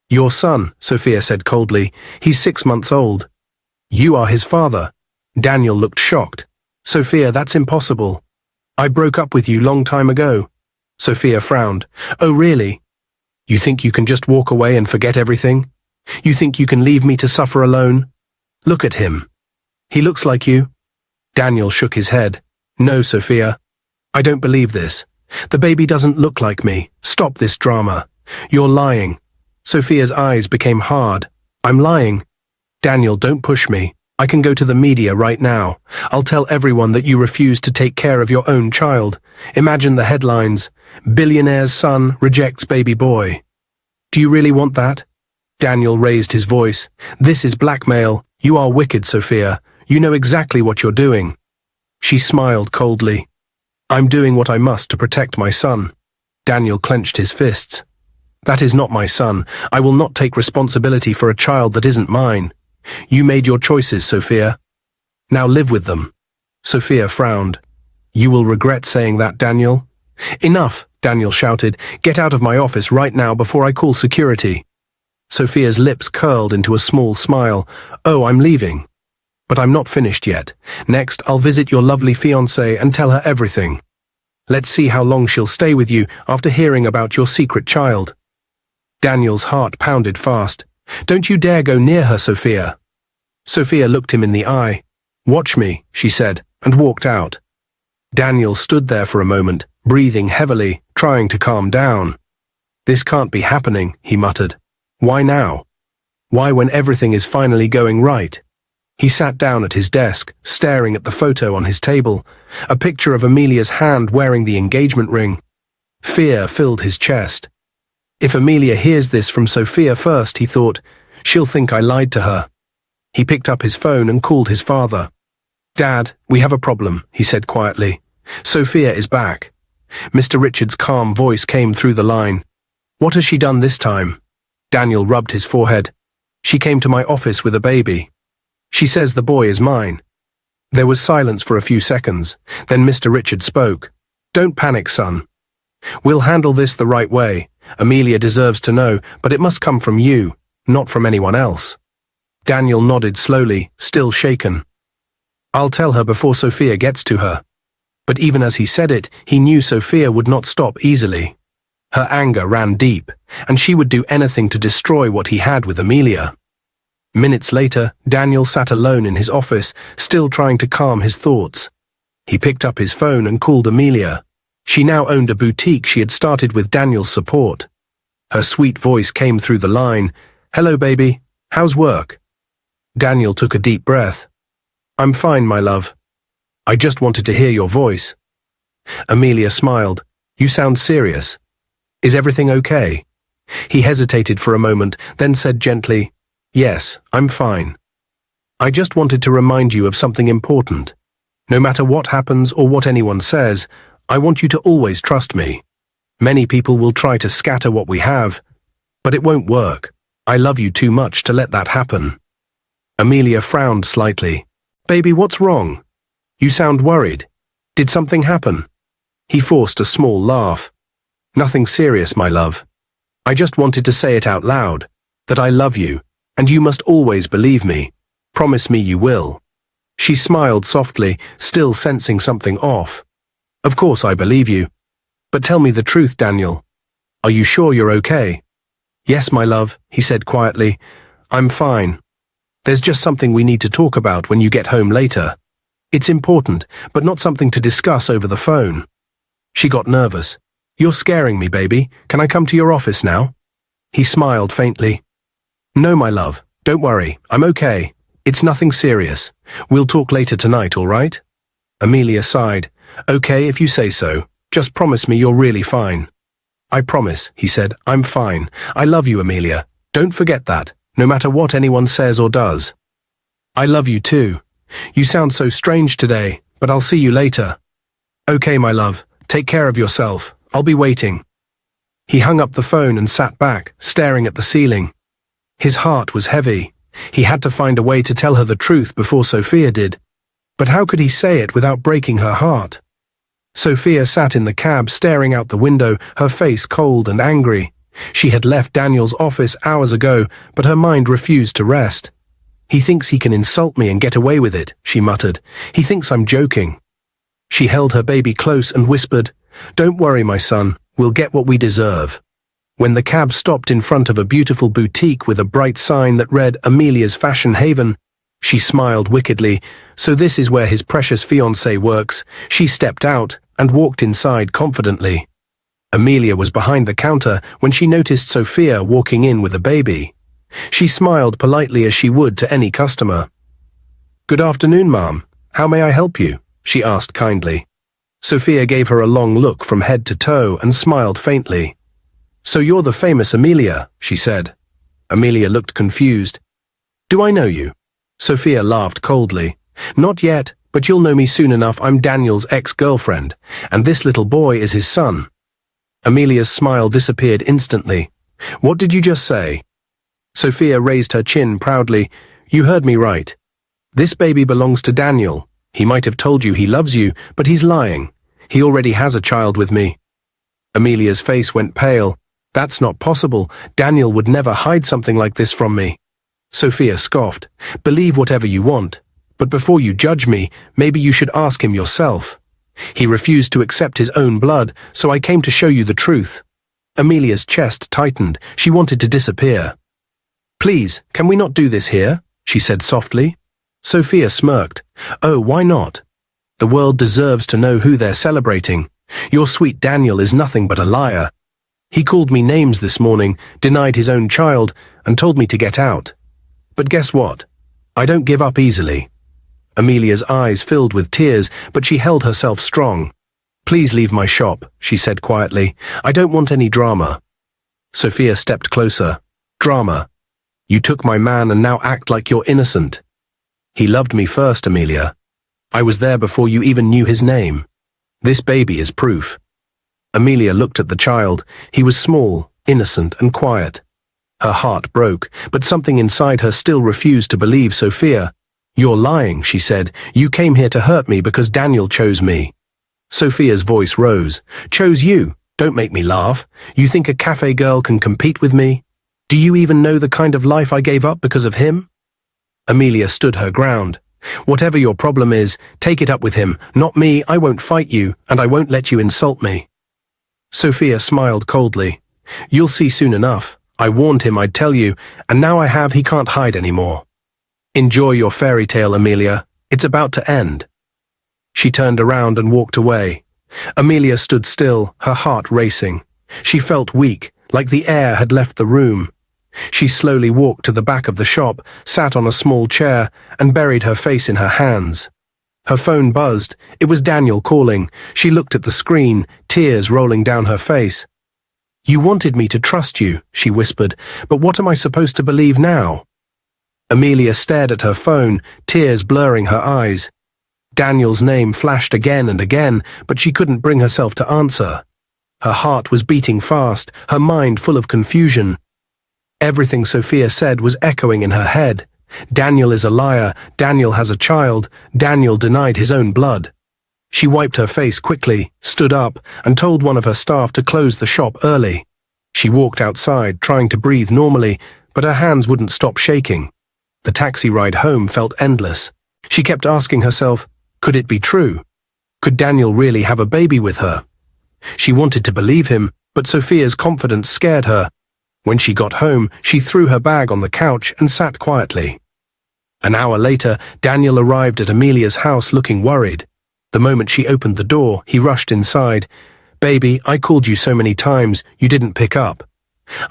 "Your son," Sophia said coldly. "He's 6 months old." "You are his father." Daniel looked shocked. "Sophia, that's impossible. I broke up with you long time ago." Sophia frowned. "Oh, really? You think you can just walk away and forget everything? You think you can leave me to suffer alone? Look at him. He looks like you." Daniel shook his head. "No, Sophia. I don't believe this. The baby doesn't look like me. Stop this drama. You're lying." Sophia's eyes became hard. I'm lying. Daniel, don't push me. I can go to the media right now. I'll tell everyone that you refuse to take care of your own child. Imagine the headlines. Billionaire's son rejects baby boy. Do you really want that? Daniel raised his voice. This is blackmail. You are wicked, Sophia. You know exactly what you're doing. She smiled coldly. I'm doing what I must to protect my son. Daniel clenched his fists. That is not my son. I will not take responsibility for a child that isn't mine. You made your choices, Sophia. Now live with them. Sophia frowned. You will regret saying that, Daniel. Enough, Daniel shouted. Get out of my office right now before I call security. Sophia's lips curled into a small smile. Oh, I'm leaving. But I'm not finished yet. Next, I'll visit your lovely fiancée and tell her everything. Let's see how long she'll stay with you after hearing about your secret child. Daniel's heart pounded fast. Don't you dare go near her, Sophia. Sophia looked him in the eye. Watch me, she said, and walked out. Daniel stood there for a moment, breathing heavily, trying to calm down. This can't be happening, he muttered. Why now? Why when everything is finally going right? He sat down at his desk, staring at the photo on his table, a picture of Amelia's hand wearing the engagement ring. Fear filled his chest. If Amelia hears this from Sophia first, he thought, she'll think I lied to her. He picked up his phone and called his father. Dad, we have a problem, he said quietly. Sophia is back. Mr. Richards' calm voice came through the line. What has she done this time? Daniel rubbed his forehead. She came to my office with a baby. She says the boy is mine. There was silence for a few seconds. Then Mr. Richards spoke. Don't panic, son. We'll handle this the right way. Amelia deserves to know, but it must come from you, not from anyone else. Daniel nodded slowly, still shaken. I'll tell her before Sophia gets to her. But even as he said it, he knew Sophia would not stop easily. Her anger ran deep, and she would do anything to destroy what he had with Amelia. Minutes later, Daniel sat alone in his office, still trying to calm his thoughts. He picked up his phone and called Amelia. She now owned a boutique she had started with Daniel's support. Her sweet voice came through the line. Hello, baby. How's work? Daniel took a deep breath. I'm fine, my love. I just wanted to hear your voice. Amelia smiled. You sound serious. Is everything okay? He hesitated for a moment, then said gently, Yes, I'm fine. I just wanted to remind you of something important. No matter what happens or what anyone says, I want you to always trust me. Many people will try to scatter what we have, but it won't work. I love you too much to let that happen. Amelia frowned slightly. Baby, what's wrong? You sound worried. Did something happen? He forced a small laugh. Nothing serious, my love. I just wanted to say it out loud, that I love you, and you must always believe me. Promise me you will. She smiled softly, still sensing something off. Of course I believe you. But tell me the truth, Daniel. Are you sure you're okay? Yes, my love, he said quietly. I'm fine. There's just something we need to talk about when you get home later. It's important, but not something to discuss over the phone. She got nervous. You're scaring me, baby. Can I come to your office now? He smiled faintly. No, my love. Don't worry. I'm okay. It's nothing serious. We'll talk later tonight, all right? Amelia sighed. Okay, if you say so. Just promise me you're really fine. I promise, he said. I'm fine. I love you, Amelia. Don't forget that, no matter what anyone says or does. I love you too. You sound so strange today, but I'll see you later. Okay, my love. Take care of yourself. I'll be waiting. He hung up the phone and sat back, staring at the ceiling. His heart was heavy. He had to find a way to tell her the truth before Sophia did. But how could he say it without breaking her heart? Sophia sat in the cab staring out the window, her face cold and angry. She had left Daniel's office hours ago, but her mind refused to rest. He thinks he can insult me and get away with it, she muttered. He thinks I'm joking. She held her baby close and whispered, Don't worry, my son. We'll get what we deserve. When the cab stopped in front of a beautiful boutique with a bright sign that read Amelia's Fashion Haven, she smiled wickedly. So this is where his precious fiancé works. She stepped out and walked inside confidently. Amelia was behind the counter when she noticed Sophia walking in with a baby. She smiled politely as she would to any customer. "Good afternoon, ma'am. How may I help you?" she asked kindly. Sophia gave her a long look from head to toe and smiled faintly. "So you're the famous Amelia," she said. Amelia looked confused. "Do I know you?" Sophia laughed coldly. "Not yet, but you'll know me soon enough. I'm Daniel's ex-girlfriend, and this little boy is his son." Amelia's smile disappeared instantly. "What did you just say?" Sophia raised her chin proudly. "You heard me right. This baby belongs to Daniel. He might have told you he loves you, but he's lying. He already has a child with me." Amelia's face went pale. "That's not possible. Daniel would never hide something like this from me." Sophia scoffed. "Believe whatever you want, but before you judge me, maybe you should ask him yourself. He refused to accept his own blood, so I came to show you the truth." Amelia's chest tightened. She wanted to disappear. "Please, can we not do this here?" she said softly. Sophia smirked. "Oh, why not? The world deserves to know who they're celebrating. Your sweet Daniel is nothing but a liar. He called me names this morning, denied his own child, and told me to get out. But guess what? I don't give up easily." Amelia's eyes filled with tears, but she held herself strong. "Please leave my shop," she said quietly. "I don't want any drama." Sophia stepped closer. "Drama? You took my man and now act like you're innocent. He loved me first, Amelia. I was there before you even knew his name. This baby is proof." Amelia looked at the child. He was small, innocent, and quiet. Her heart broke, but something inside her still refused to believe Sophia. "You're lying," she said. "You came here to hurt me because Daniel chose me." Sophia's voice rose. "Chose you? Don't make me laugh. You think a cafe girl can compete with me? Do you even know the kind of life I gave up because of him?" Amelia stood her ground. "Whatever your problem is, take it up with him, not me. I won't fight you, and I won't let you insult me." Sophia smiled coldly. "You'll see soon enough. I warned him I'd tell you, and now I have. He can't hide anymore. Enjoy your fairy tale, Amelia. It's about to end." She turned around and walked away. Amelia stood still, her heart racing. She felt weak, like the air had left the room. She slowly walked to the back of the shop, sat on a small chair, and buried her face in her hands. Her phone buzzed. It was Daniel calling. She looked at the screen, tears rolling down her face. "You wanted me to trust you," she whispered, "but what am I supposed to believe now?" Amelia stared at her phone, tears blurring her eyes. Daniel's name flashed again and again, but she couldn't bring herself to answer. Her heart was beating fast, her mind full of confusion. Everything Sophia said was echoing in her head. Daniel is a liar, Daniel has a child, Daniel denied his own blood. She wiped her face quickly, stood up, and told one of her staff to close the shop early. She walked outside, trying to breathe normally, but her hands wouldn't stop shaking. The taxi ride home felt endless. She kept asking herself, could it be true? Could Daniel really have a baby with her? She wanted to believe him, but Sophia's confidence scared her. When she got home, she threw her bag on the couch and sat quietly. An hour later, Daniel arrived at Amelia's house looking worried. The moment she opened the door, he rushed inside. "Baby, I called you so many times, you didn't pick up.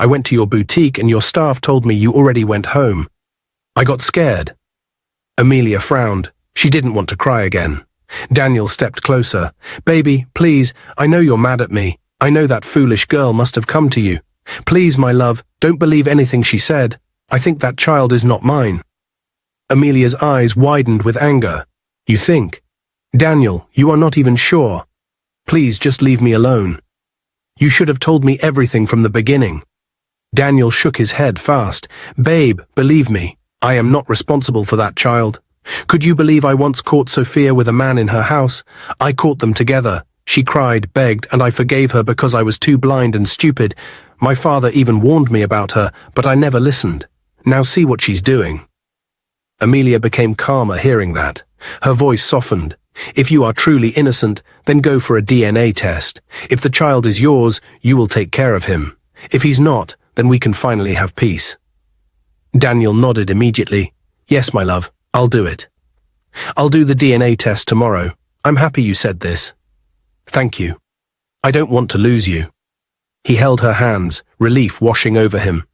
I went to your boutique and your staff told me you already went home. I got scared." Amelia frowned. She didn't want to cry again. Daniel stepped closer. "Baby, please, I know you're mad at me. I know that foolish girl must have come to you. Please, my love, don't believe anything she said. I think that child is not mine." Amelia's eyes widened with anger. "You think? Daniel, you are not even sure. Please just leave me alone. You should have told me everything from the beginning." Daniel shook his head fast. "Babe, believe me, I am not responsible for that child. Could you believe I once caught Sophia with a man in her house? I caught them together. She cried, begged, and I forgave her because I was too blind and stupid. My father even warned me about her, but I never listened. Now see what she's doing." Amelia became calmer hearing that. Her voice softened. "If you are truly innocent, then go for a DNA test. If the child is yours, you will take care of him. If he's not, then we can finally have peace." Daniel nodded immediately. "Yes, my love, I'll do it. I'll do the DNA test tomorrow. I'm happy you said this. Thank you. I don't want to lose you." He held her hands, relief washing over him.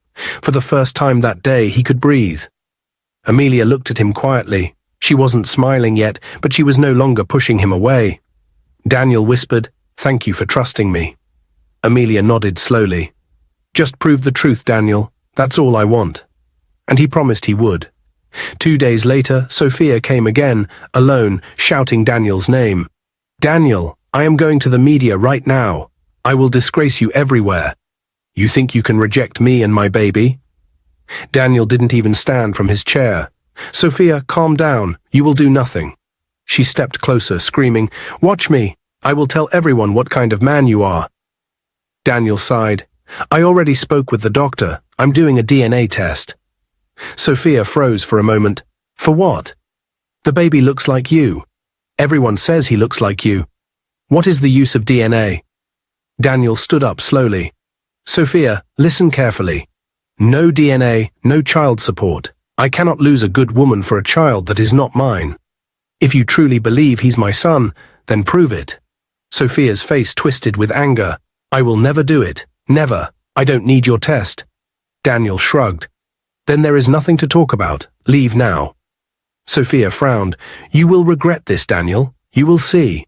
For the first time that day, he could breathe. Amelia looked at him quietly. She wasn't smiling yet, but she was no longer pushing him away. Daniel whispered, "Thank you for trusting me." Amelia nodded slowly. "Just prove the truth, Daniel. That's all I want." And he promised he would. 2 days later, Sophia came again, alone, shouting Daniel's name. "Daniel, I am going to the media right now. I will disgrace you everywhere. You think you can reject me and my baby?" Daniel didn't even stand from his chair. "Sophia, calm down. You will do nothing." She stepped closer, screaming, "Watch me. I will tell everyone what kind of man you are." Daniel sighed. "I already spoke with the doctor. I'm doing a DNA test." Sophia froze for a moment. "For what?" "The baby looks like you. Everyone says he looks like you. What is the use of DNA?" Daniel stood up slowly. "Sophia, listen carefully. No DNA, no child support. I cannot lose a good woman for a child that is not mine. If you truly believe he's my son, then prove it." Sophia's face twisted with anger. "I will never do it. Never. I don't need your test." Daniel shrugged. "Then there is nothing to talk about. Leave now." Sophia frowned. "You will regret this, Daniel. You will see."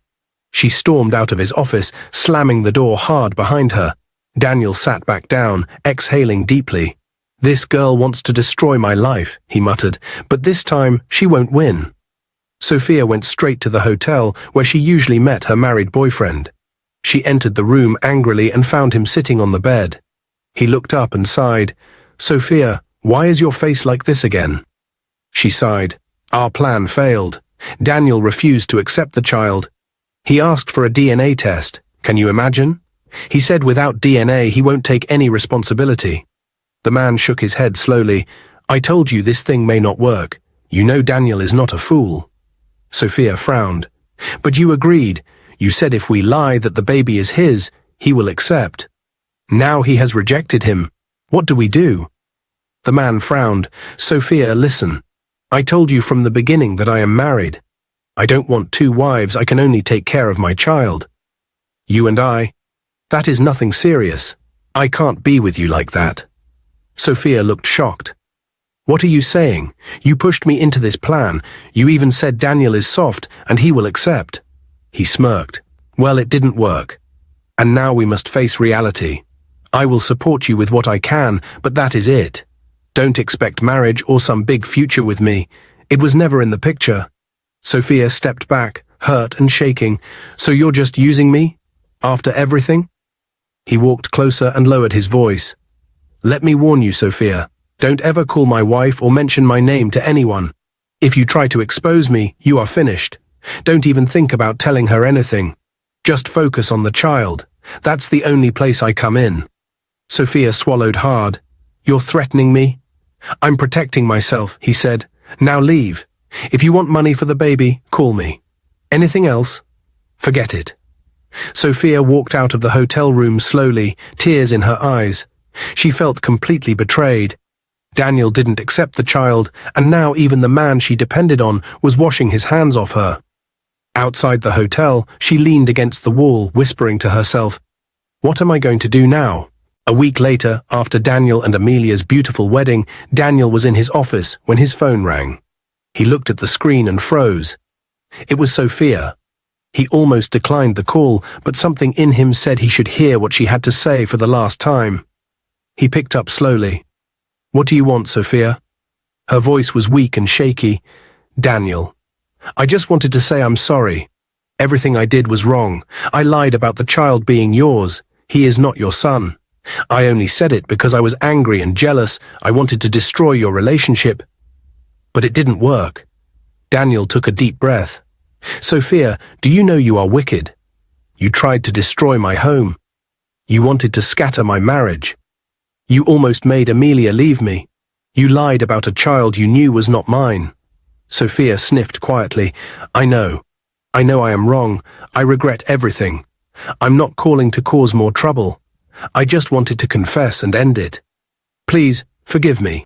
She stormed out of his office, slamming the door hard behind her. Daniel sat back down, exhaling deeply. "This girl wants to destroy my life," he muttered, "but this time she won't win." Sophia went straight to the hotel where she usually met her married boyfriend. She entered the room angrily and found him sitting on the bed. He looked up and sighed. "Sophia, why is your face like this again?" She sighed. "Our plan failed. Daniel refused to accept the child. He asked for a DNA test. Can you imagine? He said without DNA he won't take any responsibility." The man shook his head slowly. "I told you this thing may not work. You know Daniel is not a fool." Sophia frowned. "But you agreed. You said if we lie that the baby is his, he will accept. Now he has rejected him. What do we do?" The man frowned. "Sophia, listen. I told you from the beginning that I am married. I don't want 2 wives. I can only take care of my child. You and I, that is nothing serious. I can't be with you like that." Sophia looked shocked. "What are you saying? You pushed me into this plan. You even said Daniel is soft and he will accept." He smirked. "Well, it didn't work. And now we must face reality. I will support you with what I can, but that is it. Don't expect marriage or some big future with me. It was never in the picture." Sophia stepped back, hurt and shaking. "So you're just using me? After everything?" He walked closer and lowered his voice. "Let me warn you, Sophia. Don't ever call my wife or mention my name to anyone. If you try to expose me, you are finished. Don't even think about telling her anything. Just focus on the child. That's the only place I come in." Sophia swallowed hard. "You're threatening me?" "I'm protecting myself," he said. "Now leave. If you want money for the baby, call me. Anything else? Forget it." Sophia walked out of the hotel room slowly, tears in her eyes. She felt completely betrayed. Daniel didn't accept the child, and now even the man she depended on was washing his hands off her. Outside the hotel, she leaned against the wall, whispering to herself, "What am I going to do now?" A week later, after Daniel and Amelia's beautiful wedding, Daniel was in his office when his phone rang. He looked at the screen and froze. It was Sophia. He almost declined the call, but something in him said he should hear what she had to say for the last time. He picked up slowly. "What do you want, Sophia?" Her voice was weak and shaky. "Daniel, I just wanted to say I'm sorry. Everything I did was wrong. I lied about the child being yours. He is not your son. I only said it because I was angry and jealous. I wanted to destroy your relationship. But it didn't work." Daniel took a deep breath. "Sophia, do you know you are wicked? You tried to destroy my home. You wanted to scatter my marriage. You almost made Amelia leave me. You lied about a child you knew was not mine." Sophia sniffed quietly. I know I am wrong. I regret everything. I'm not calling to cause more trouble. I just wanted to confess and end it. Please, forgive me."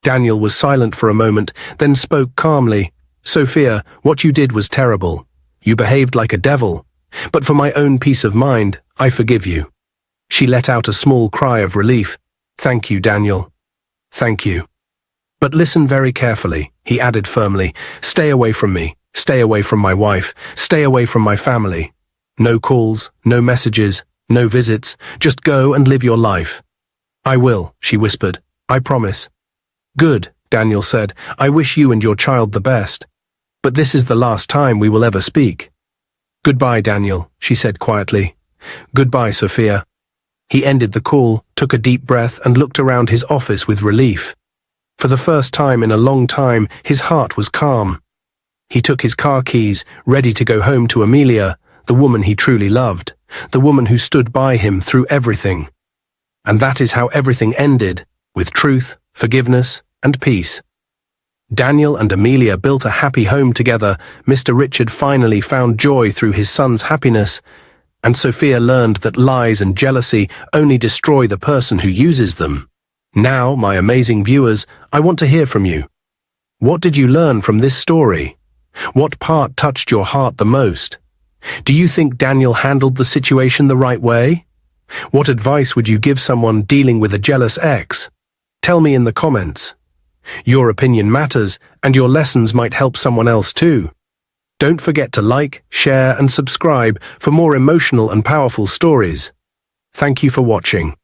Daniel was silent for a moment, then spoke calmly. "Sophia, what you did was terrible. You behaved like a devil. But for my own peace of mind, I forgive you." She let out a small cry of relief. "Thank you, Daniel. Thank you. But listen very carefully," he added firmly. "Stay away from me. Stay away from my wife. Stay away from my family. No calls, no messages, no visits. Just go and live your life." "I will," she whispered. "I promise." "Good," Daniel said. "I wish you and your child the best. But this is the last time we will ever speak." "Goodbye, Daniel," she said quietly. "Goodbye, Sophia." He ended the call, took a deep breath, and looked around his office with relief. For the first time in a long time, his heart was calm. He took his car keys, ready to go home to Amelia, the woman he truly loved, the woman who stood by him through everything. And that is how everything ended, with truth, forgiveness, and peace. Daniel and Amelia built a happy home together. Mr. Richard finally found joy through his son's happiness, and Sophia learned that lies and jealousy only destroy the person who uses them. Now, my amazing viewers, I want to hear from you. What did you learn from this story? What part touched your heart the most? Do you think Daniel handled the situation the right way? What advice would you give someone dealing with a jealous ex? Tell me in the comments. Your opinion matters, and your lessons might help someone else too. Don't forget to like, share, and subscribe for more emotional and powerful stories. Thank you for watching.